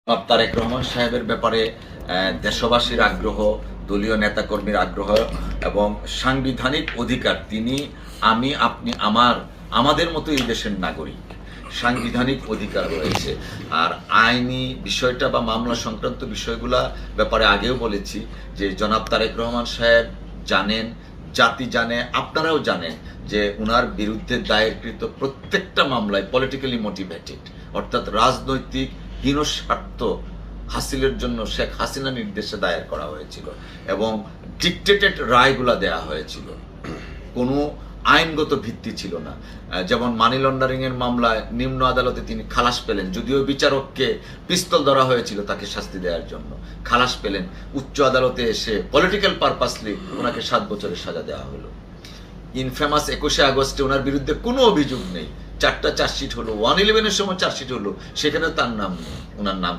তারেক রহমান সাহেবের ব্যাপারে দেশবাসীর আগ্রহ, দলীয় নেতাকর্মীর আগ্রহ এবং সাংবিধানিক অধিকার, তিনি, আমি, আপনি, আমাদের মতো এই দেশের নাগরিক, সাংবিধানিক অধিকার রয়েছে। আর আইনি বিষয়টা বা মামলা সংক্রান্ত বিষয়গুলা ব্যাপারে আগেও বলেছি যে জনাব তারেক রহমান সাহেব জানেন, জাতি জানে, আপনারাও জানেন যে উনার বিরুদ্ধে দায়েরকৃত প্রত্যেকটা মামলায় পলিটিক্যালি মোটিভেটেড, অর্থাৎ রাজনৈতিক হীনস্বার্থ হাসিলের জন্য শেখ হাসিনা নির্দেশে দায়ের করা হয়েছিল এবং ডিক্টেটেড রায়গুলা দেয়া হয়েছিল, কোনো আইনগত ভিত্তি ছিল না। যেমন মানি লন্ডারিং এর মামলায় নিম্ন আদালতে তিনি খালাস পেলেন, যদিও বিচারককে পিস্তল ধরা হয়েছিল তাকে শাস্তি দেওয়ার জন্য, খালাস পেলেন। উচ্চ আদালতে এসে পলিটিক্যাল পারপাসলি ওনাকে 7 বছরের সাজা দেওয়া হলো। ইনফেমাস 21শে আগস্টে ওনার বিরুদ্ধে কোনো অভিযোগ নেই, 4টা চার্জশিট হলো, 111-এর সময় চার্জশিট হলো, সেখানেও তার নাম নেই, ওনার নাম